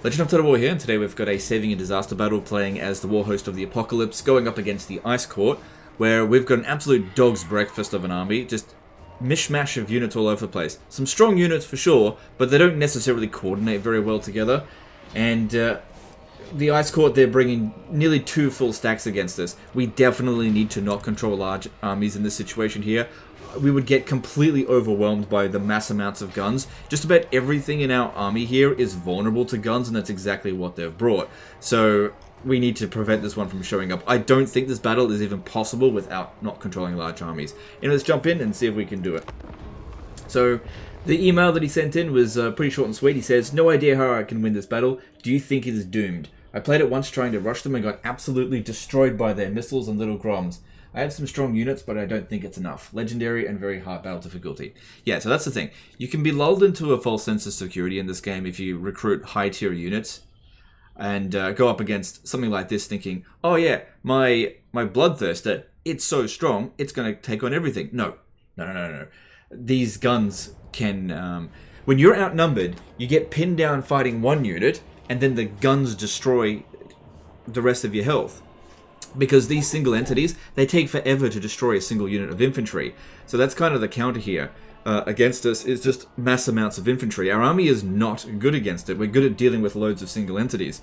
Legend of Total War here, and today we've got a saving and disaster battle playing as the war host of the Apocalypse, going up against the Ice Court, where we've got an absolute dog's breakfast of an army, just mishmash of units all over the place. Some strong units for sure, but they don't necessarily coordinate very well together, and the Ice Court, they're bringing nearly 2 full stacks against us. We definitely need to not control large armies in this situation here. We would get completely overwhelmed by the mass amounts of guns. Just about everything in our army here is vulnerable to guns, and that's exactly what they've brought. So we need to prevent this one from showing up. I don't think this battle is even possible without not controlling large armies. And let's jump in and see if we can do it. So the email that he sent in was pretty short and sweet. He says, "No idea how I can win this battle. Do you think it is doomed? I played it once trying to rush them and got absolutely destroyed by their missiles and little groms. I have some strong units, but I don't think it's enough. Legendary and very hard battle difficulty." Yeah, so that's the thing. You can be lulled into a false sense of security in this game if you recruit high-tier units and go up against something like this thinking, oh yeah, my Bloodthirster, it's so strong, it's going to take on everything. No. These guns can... when you're outnumbered, you get pinned down fighting one unit, and then the guns destroy the rest of your health. Because these single entities, they take forever to destroy a single unit of infantry. So that's kind of the counter here against us, is just mass amounts of infantry. Our army is not good against it. We're good at dealing with loads of single entities.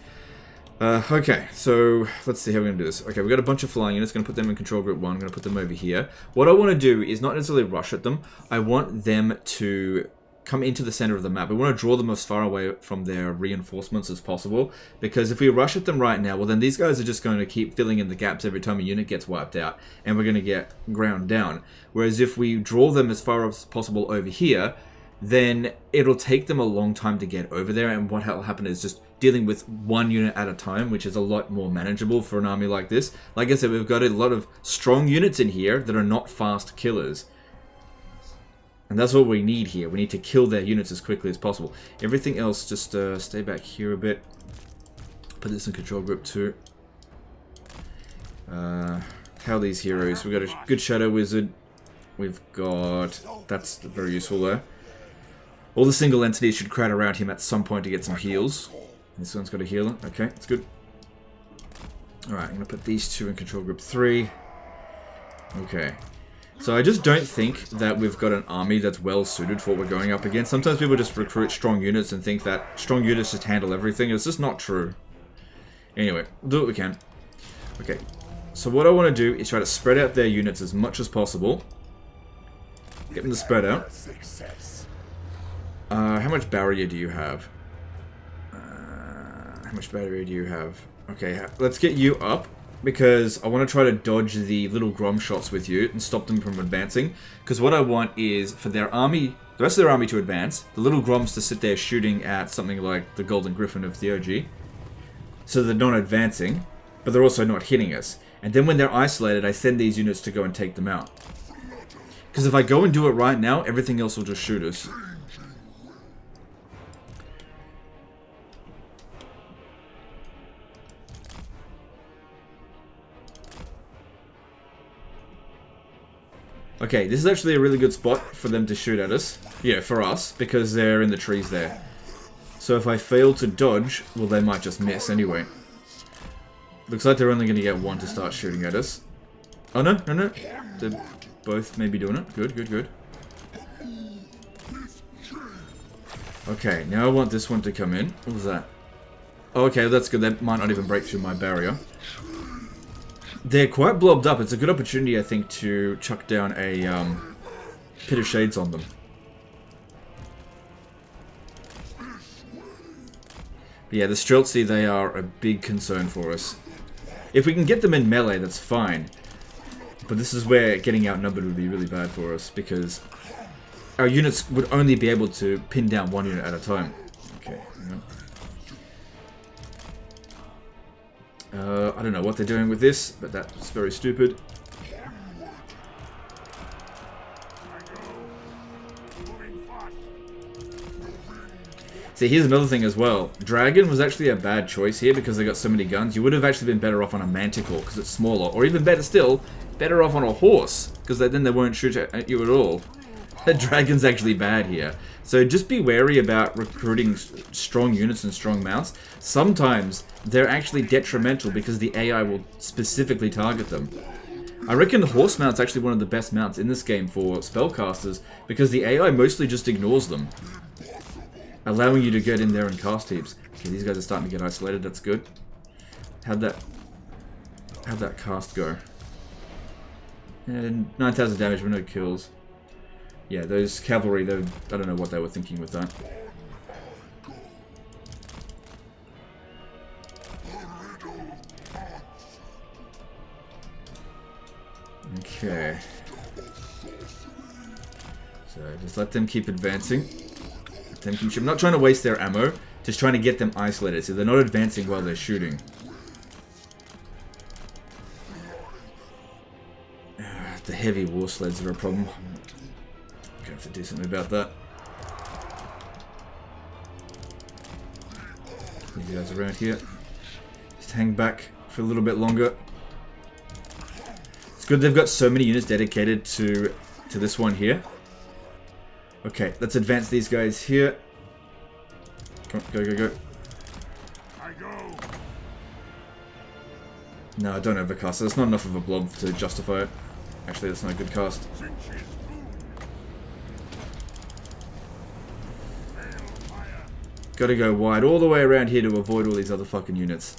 Okay, so let's see how we're going to do this. Okay, we've got a bunch of flying units. Going to put them in control group 1. I'm going to put them over here. What I want to do is not necessarily rush at them. I want them to come into the center of the map. We want to draw them as far away from their reinforcements as possible, because if we rush at them right now, well then these guys are just going to keep filling in the gaps every time a unit gets wiped out, and we're going to get ground down. Whereas if we draw them as far as possible over here, then it'll take them a long time to get over there, and what will happen is just dealing with one unit at a time, which is a lot more manageable for an army like this. Like I said, we've got a lot of strong units in here that are not fast killers. And that's what we need here. We need to kill their units as quickly as possible. Everything else, just stay back here a bit. Put this in control group 2. How these heroes. We've got a good Shadow Wizard. We've got... That's very useful there. All the single entities should crowd around him at some point to get some heals. This one's got a healer. Okay, that's good. Alright, I'm going to put these 2 in control group 3. Okay. So I just don't think that we've got an army that's well suited for what we're going up against. Sometimes people just recruit strong units and think that strong units just handle everything. It's just not true. Anyway, we'll do what we can. Okay, so what I want to do is try to spread out their units as much as possible. Get them to spread out. How much barrier do you have? How much barrier do you have? Okay, let's get you up, because I want to try to dodge the little Grom shots with you and stop them from advancing. Because what I want is for their army, the rest of their army to advance, the little Groms to sit there shooting at something like the Golden Griffin of Theurgy. So they're not advancing, but they're also not hitting us. And then when they're isolated, I send these units to go and take them out. Because if I go and do it right now, everything else will just shoot us. Okay, this is actually a really good spot for them to shoot at us. Yeah, for us, because they're in the trees there. So if I fail to dodge, well, they might just miss anyway. Looks like they're only going to get 1 to start shooting at us. Oh, no. They're both maybe doing it. Good. Okay, now I want this one to come in. What was that? Oh, okay, that's good. That might not even break through my barrier. They're quite blobbed up. It's a good opportunity, I think, to chuck down a pit of shades on them. But yeah, the Streltsy, they are a big concern for us. If we can get them in melee, that's fine. But this is where getting outnumbered would be really bad for us, because our units would only be able to pin down 1 unit at a time. Okay, hang on. I don't know what they're doing with this, but that's very stupid. See, here's another thing as well. Dragon was actually a bad choice here because they got so many guns. You would have actually been better off on a Manticore because it's smaller. Or even better still, better off on a horse, because then they won't shoot at you at all. The dragon's actually bad here. So just be wary about recruiting strong units and strong mounts. Sometimes they're actually detrimental because the AI will specifically target them. I reckon the horse mount's actually one of the best mounts in this game for spellcasters because the AI mostly just ignores them, allowing you to get in there and cast heaps. Okay, these guys are starting to get isolated. That's good. How'd that cast go? And 9,000 damage, but no kills. Yeah, those cavalry, I don't know what they were thinking with that. Okay. So just let them keep advancing. Let them keep. I'm not trying to waste their ammo, just trying to get them isolated so they're not advancing while they're shooting. The heavy war sleds are a problem. I'm gonna have to do something about that. These guys around here. Just hang back for a little bit longer. It's good they've got so many units dedicated to this one here. Okay, let's advance these guys here. Come on, go. No, don't overcast. That's not enough of a blob to justify it. Actually, that's not a good cast. Gotta go wide all the way around here to avoid all these other fucking units.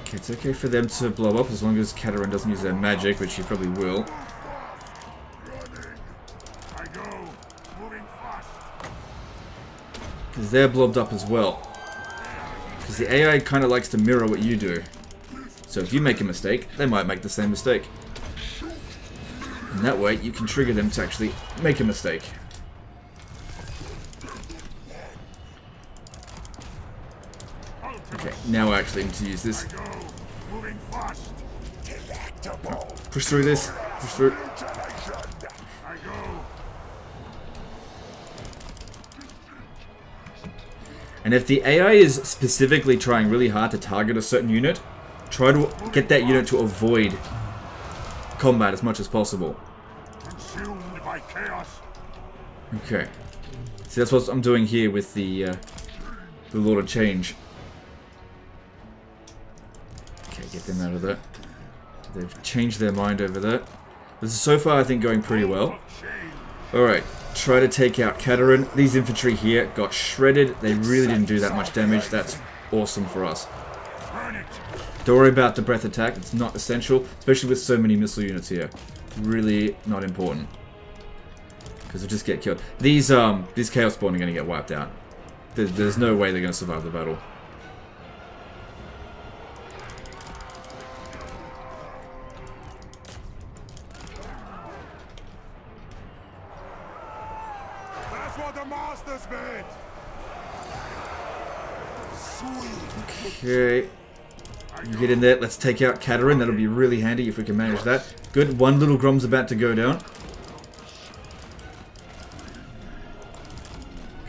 Okay, it's okay for them to blow up as long as Katarine doesn't use their magic, which she probably will. Because they're blobbed up as well. Because the AI kind of likes to mirror what you do. So if you make a mistake, they might make the same mistake. And that way, you can trigger them to actually make a mistake. Okay, now I actually need to use this. Push through this. Push through. And if the AI is specifically trying really hard to target a certain unit, try to get that unit to avoid combat as much as possible. Okay. See, that's what I'm doing here with the Lord of Change. Okay, get them out of there. They've changed their mind over there. This is so far, I think, going pretty well. Alright. Try to take out Katarine. These infantry here got shredded. They really didn't do that much damage. That's awesome for us. Don't worry about the breath attack. It's not essential, especially with so many missile units here. Really not important. Because they'll just get killed. These Chaos Spawn are going to get wiped out. There's no way they're going to survive the battle. Okay. Get in there. Let's take out Katarine. That'll be really handy if we can manage that. Good. One little Grom's about to go down.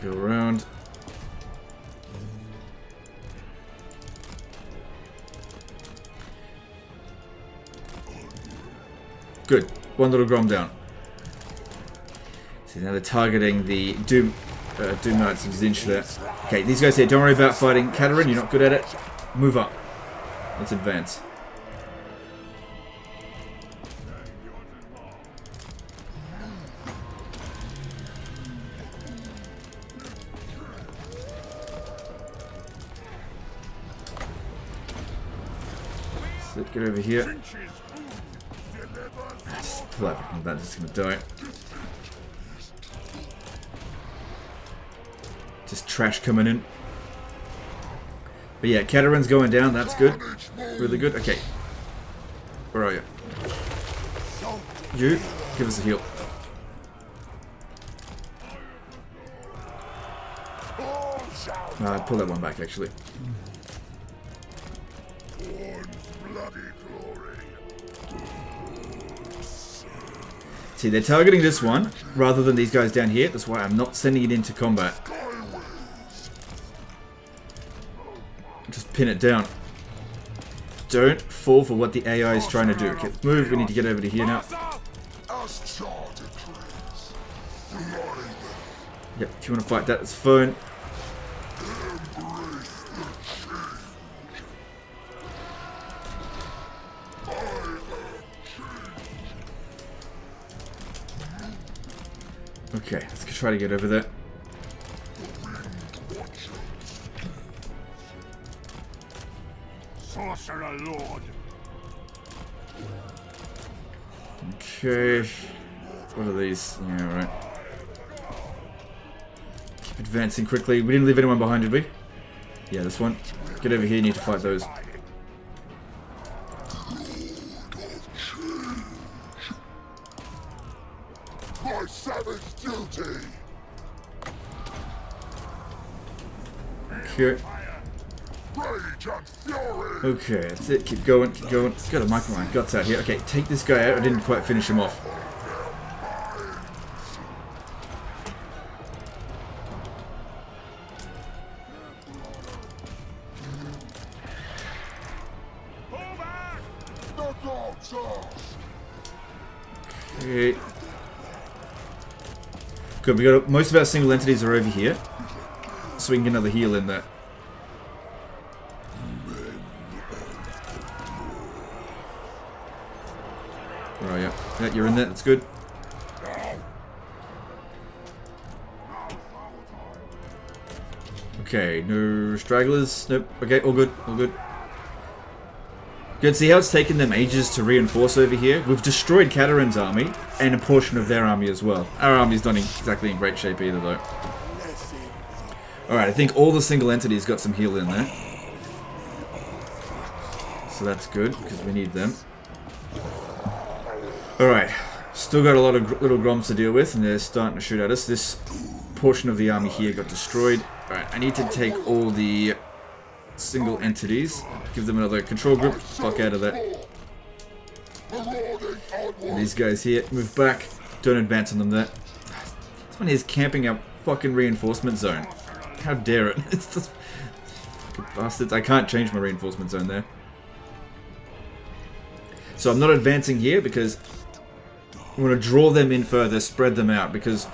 Go around. Good. One little Grom down. See, now they're targeting the Doom Knights and Zinch there. Okay, these guys here, don't worry about fighting Katarine. You're not good at it. Move up. Let's advance. So get over here. Just pull out from that, just gonna die. Just trash coming in. But yeah, Katarine's going down. That's good. Really good. Okay. Where are you? You. Give us a heal. Pull that one back, actually. See, they're targeting this one rather than these guys down here. That's why I'm not sending it into combat. pin it down. Don't fall for what the AI is trying to do. Okay, move. We need to get over to here now. Yep, if you want to fight that, it's fine. Okay, let's try to get over there. Sorcerer Lord. Okay. What are these? Yeah, right. Keep advancing quickly. We didn't leave anyone behind, did we? Yeah, this one. Get over here, you need to fight those. My savage duty. Okay. Rage and fury. Okay, that's it. Keep going, keep going. It's got a micro my guts out here. Okay, take this guy out. I didn't quite finish him off. Okay. Good, we got most of our single entities are over here. So we can get another heal in there. Oh yeah. Yeah, you're in there, that's good. Okay, no stragglers. Nope. Okay, all good, all good. Good, see how it's taken them ages to reinforce over here? We've destroyed Katarin's army, and a portion of their army as well. Our army's not exactly in great shape either, though. Alright, I think all the single entities got some heal in there. So that's good, because we need them. Alright, still got a lot of little groms to deal with, and they're starting to shoot at us. This portion of the army here got destroyed. Alright, I need to take all the single entities, give them another control group, fuck out of that. And these guys here, move back, don't advance on them there. This one is camping our fucking reinforcement zone. How dare it? It's just bastards. I can't change my reinforcement zone there. So I'm not advancing here because I want to draw them in further, spread them out, because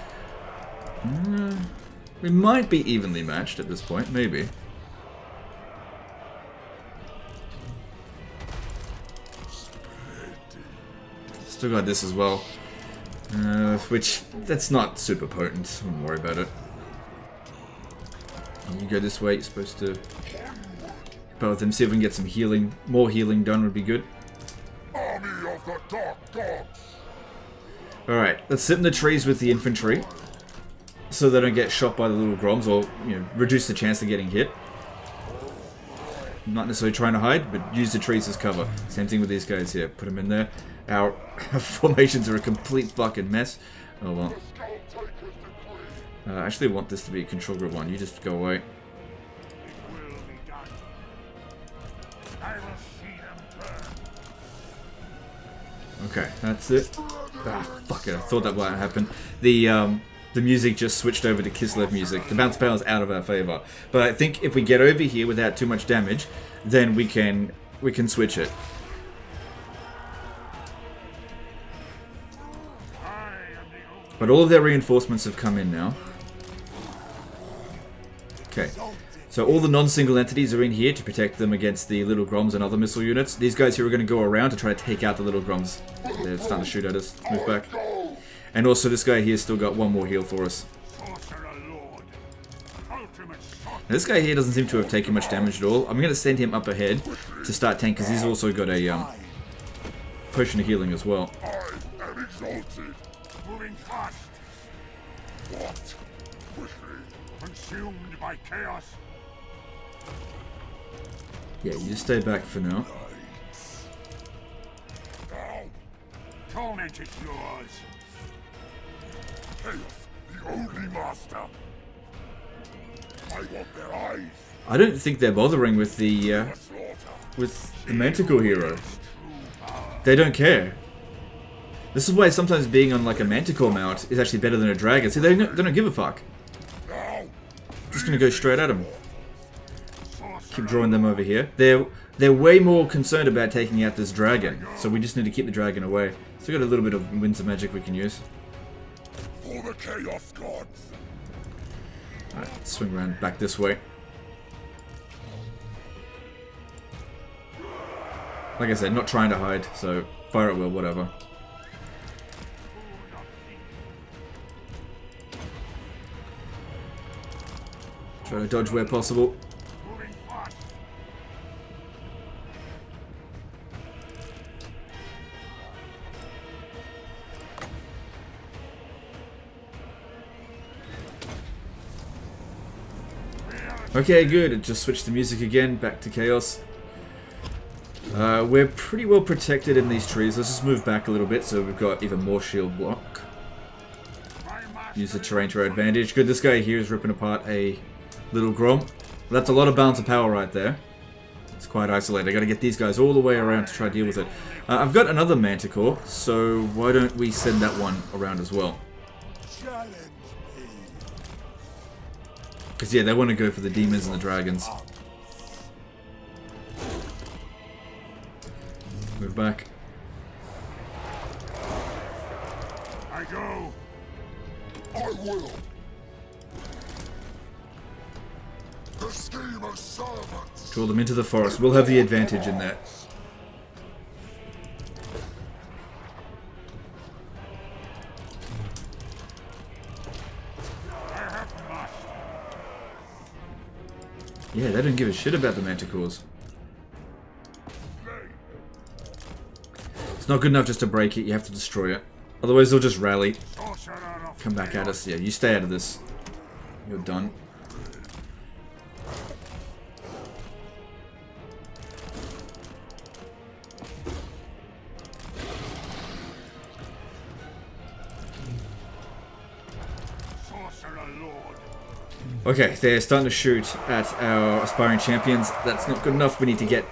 we might be evenly matched at this point, maybe. Still got this as well, which, that's not super potent, don't worry about it. You go this way, you're supposed to battle with them, see if we can get some healing, more healing done would be good. Army of the Dark Gods. Alright, let's sit in the trees with the infantry, so they don't get shot by the little groms, or, you know, reduce the chance of getting hit. Not necessarily trying to hide, but use the trees as cover. Same thing with these guys here, put them in there. Our formations are a complete fucking mess. Oh well. I actually want this to be control group 1. You just go away. Okay, that's it. Ah, fuck it. I thought that might happen. The music just switched over to Kislev music. The bounce power is out of our favor. But I think if we get over here without too much damage, then we can switch it. But all of their reinforcements have come in now. Okay, so all the non-single entities are in here to protect them against the little groms and other missile units. These guys here are going to go around to try to take out the little groms. They're starting to shoot at us. Move back. And also this guy here still got one more heal for us. Now, this guy here doesn't seem to have taken much damage at all. I'm going to send him up ahead to start tank, because he's also got a potion of healing as well. I am exalted. Moving fast. What? Consumed by chaos. Yeah, you stay back for now. Torment is yours. Chaos, the only master. I want their eyes. I don't think they're bothering with the Manticore hero. They don't care. This is why sometimes being on like a Manticore mount is actually better than a dragon. See, they don't give a fuck. Just gonna go straight at him. Keep drawing them over here. They're way more concerned about taking out this dragon, so we just need to keep the dragon away. Still got a little bit of winds of magic we can use. For the Chaos Gods. Alright, let's swing around back this way. Like I said, not trying to hide, so fire at will, whatever. Try to dodge where possible. Okay, good. It just switched the music again, back to chaos. We're pretty well protected in these trees. Let's just move back a little bit so we've got even more shield block. Use the terrain to our advantage. Good, this guy here is ripping apart a little Grom. That's a lot of balance of power right there. It's quite isolated. I gotta get these guys all the way around to try to deal with it. I've got another Manticore, so why don't we send that one around as well? Because yeah, they want to go for the demons and the dragons. Move back. I go. I will. The scheme of servants. Draw them into the forest. We'll have the advantage in that. Yeah, they didn't give a shit about the Manticores. It's not good enough just to break it, you have to destroy it. Otherwise they'll just rally. Come back at us. Yeah, you stay out of this. You're done. Okay, they're starting to shoot at our aspiring champions. That's not good enough. We need to get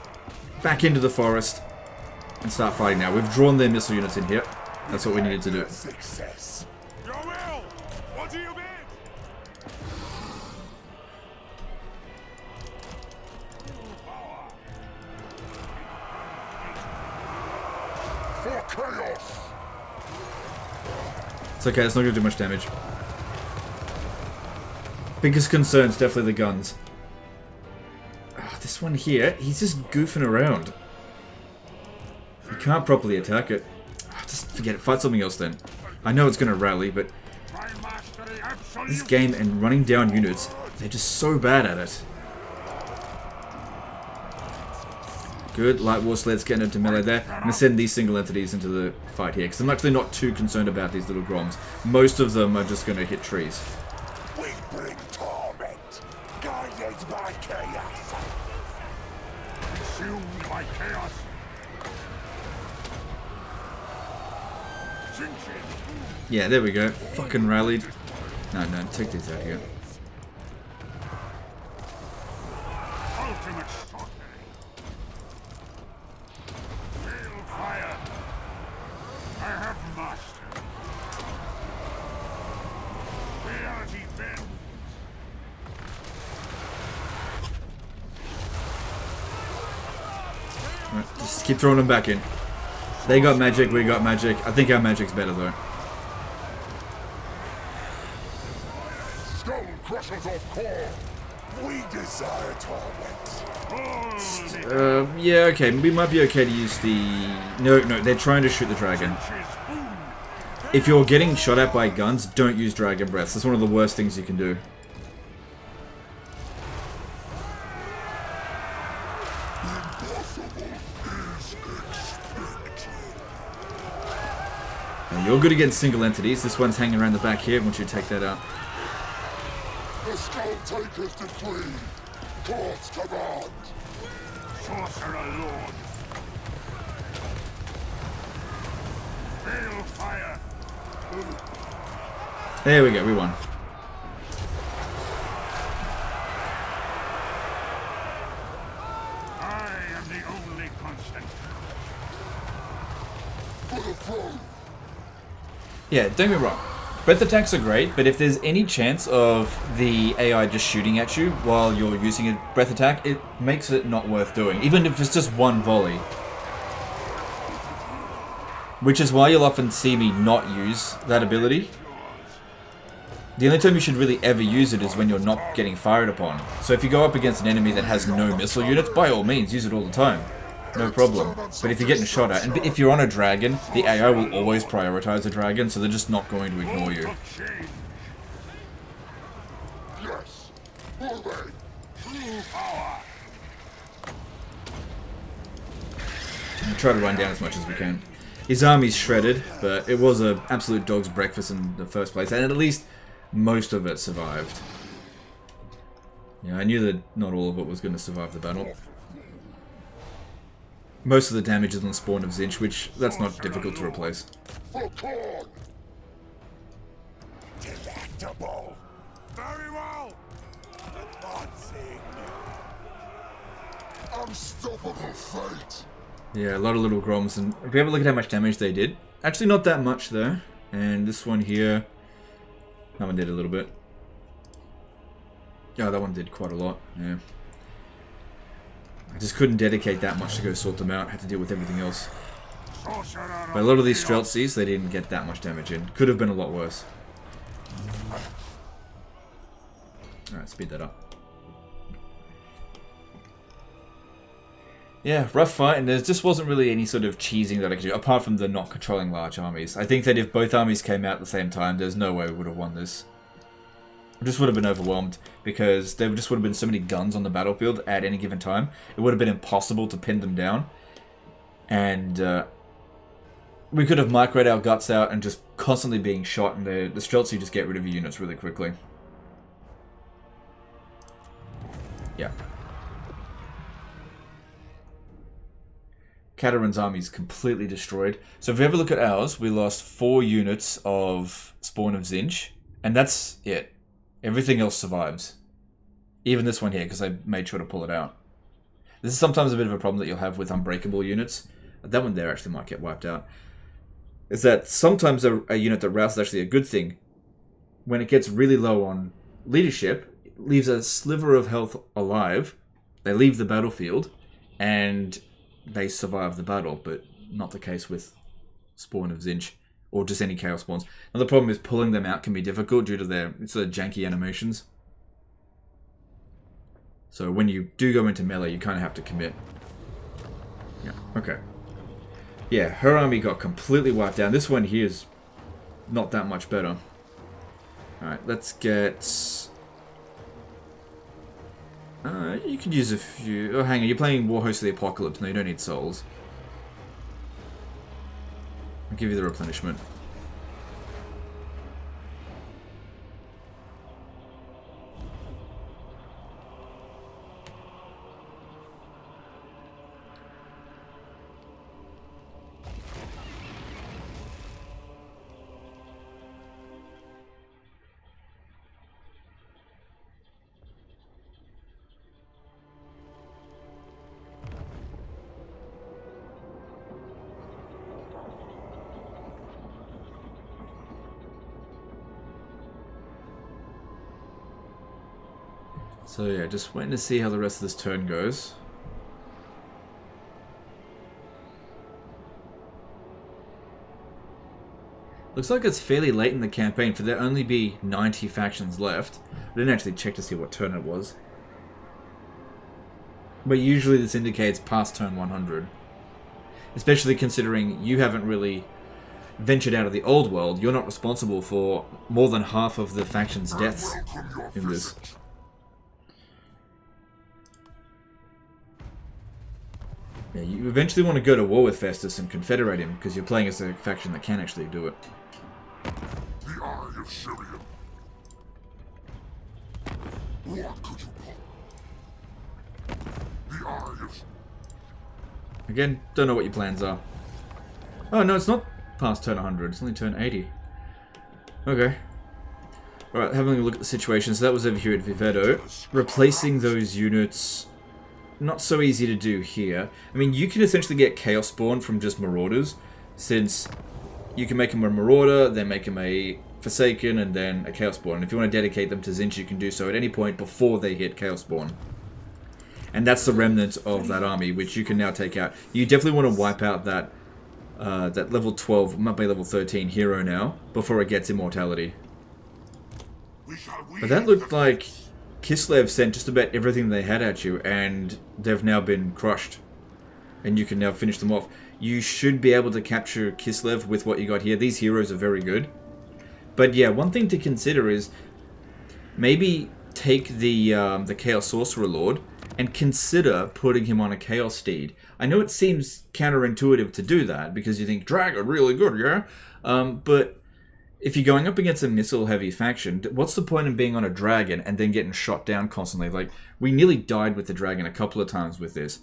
back into the forest and start fighting now. We've drawn their missile units in here. That's what we needed to do. Success. Your will. What do you bid? For chaos. It's okay, it's not going to do much damage. Biggest concern is definitely the guns. This one here, he's just goofing around. You can't properly attack it. Just forget it, fight something else then. I know it's going to rally, but this game and running down units, they're just so bad at it. Good, light war sleds getting into melee there. I'm going to send these single entities into the fight here, because I'm actually not too concerned about these little Groms. Most of them are just going to hit trees. We bring torment, guided by chaos. Consumed by chaos. Yeah, there we go. Fucking rallied. No, take these out here. Ultimate shot. Hail fire. I have mastered. Reality bends. Right, just keep throwing them back in. They got magic, we got magic. I think our magic's better though. Stone crushers of core. We desire torment. Yeah, okay. We might be okay to use the... No, they're trying to shoot the dragon. If you're getting shot at by guns, don't use dragon breaths. That's one of the worst things you can do. Now, you're good against single entities. This one's hanging around the back here. I want you to take that out. The Skull Takers decree. Court's command. Sorcerer Lord. Hail fire. There we go, we won. I am the only constant. For the throne. Yeah, don't get me wrong. Breath attacks are great, but if there's any chance of the AI just shooting at you while you're using a breath attack, it makes it not worth doing, even if it's just one volley. Which is why you'll often see me not use that ability. The only time you should really ever use it is when you're not getting fired upon. So if you go up against an enemy that has no missile units, by all means, use it all the time. No problem. But if you're getting shot at, and if you're on a dragon, the AI will always prioritize a dragon, so they're just not going to ignore you. Yes. Obey. True power. We try to run down as much as we can. His army's shredded, but it was an absolute dog's breakfast in the first place, and at least most of it survived. Yeah, I knew that not all of it was going to survive the battle. Most of the damage is on the spawn of Zinch, which that's not difficult to replace. For corn. Delectable. Very well. Advancing. Unstoppable fate. Yeah, a lot of little groms, and if we have a look at how much damage they did, actually not that much there. And this one here, that one did a little bit. Oh, that one did quite a lot, yeah. I just couldn't dedicate that much to go sort them out, had to deal with everything else. But a lot of these Streltsies, they didn't get that much damage in. Could have been a lot worse. Alright, speed that up. Yeah, rough fight, and there just wasn't really any sort of cheesing that I could do, apart from the not controlling large armies. I think that if both armies came out at the same time, there's no way we would have won this. I just would have been overwhelmed, because there just would have been so many guns on the battlefield at any given time. It would have been impossible to pin them down. And we could have microed our guts out and just constantly being shot, and the Streltsy just get rid of your units really quickly. Yeah. Katarin's army is completely destroyed. So if we ever look at ours, we lost 4 units of Spawn of Zinch, and that's it. Everything else survives. Even this one here, because I made sure to pull it out. This is sometimes a bit of a problem that you'll have with unbreakable units. That one there actually might get wiped out. Is that sometimes a unit that routs is actually a good thing. When it gets really low on leadership, it leaves a sliver of health alive. They leave the battlefield, and they survive the battle, but not the case with Spawn of Zinch. Or just any Chaos Spawns. Now the problem is pulling them out can be difficult due to their sort of janky animations. So when you do go into melee, you kind of have to commit. Yeah, okay. Yeah, her army got completely wiped down. This one here is not that much better. Alright, let's get... you could use a few... Oh, hang on, you're playing War Host of the Apocalypse. No, you don't need souls. I'll give you the replenishment. So yeah, just waiting to see how the rest of this turn goes. Looks like it's fairly late in the campaign for there only be 90 factions left. I didn't actually check to see what turn it was. But usually this indicates past turn 100. Especially considering you haven't really ventured out of the old world. You're not responsible for more than half of the faction's deaths in this. Yeah, you eventually want to go to war with Festus and confederate him, because you're playing as a faction that can actually do it. The Eye of Syrian. What could you pull? The Eye of... Again, don't know what your plans are. Oh, no, it's not past turn 100. It's only turn 80. Okay. Alright, having a look at the situation. So that was over here at Vivedo. Replacing those units... Not so easy to do here. I mean, you can essentially get Chaos Spawn from just Marauders, since you can make him a Marauder, then make him a Forsaken, and then a Chaos Spawn. And if you want to dedicate them to Zinch, you can do so at any point before they hit Chaos Spawn. And that's the remnant of that army, which you can now take out. You definitely want to wipe out that that level 12, might be level 13 hero now, before it gets immortality. But that looked like Kislev sent just about everything they had at you, and they've now been crushed. And you can now finish them off. You should be able to capture Kislev with what you got here. These heroes are very good. But yeah, one thing to consider is maybe take the Chaos Sorcerer Lord and consider putting him on a Chaos Steed. I know it seems counterintuitive to do that because you think Dragon really good, yeah? But if you're going up against a missile-heavy faction, what's the point in being on a dragon and then getting shot down constantly? Like, we nearly died with the dragon a couple of times with this.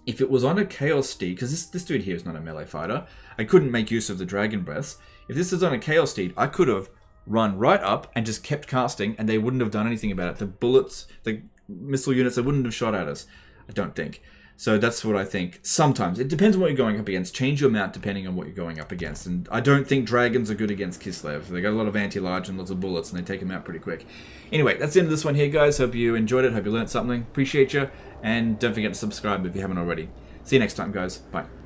If it was on a Chaos Steed, because this dude here is not a melee fighter, I couldn't make use of the Dragon Breaths. If this is on a Chaos Steed, I could have run right up and just kept casting, and they wouldn't have done anything about it. The bullets, the missile units, they wouldn't have shot at us, I don't think. So that's what I think. Sometimes. It depends on what you're going up against. Change your mount depending on what you're going up against. And I don't think dragons are good against Kislev. They got a lot of anti-large and lots of bullets, and they take them out pretty quick. Anyway, that's the end of this one here, guys. Hope you enjoyed it. Hope you learned something. Appreciate you. And don't forget to subscribe if you haven't already. See you next time, guys. Bye.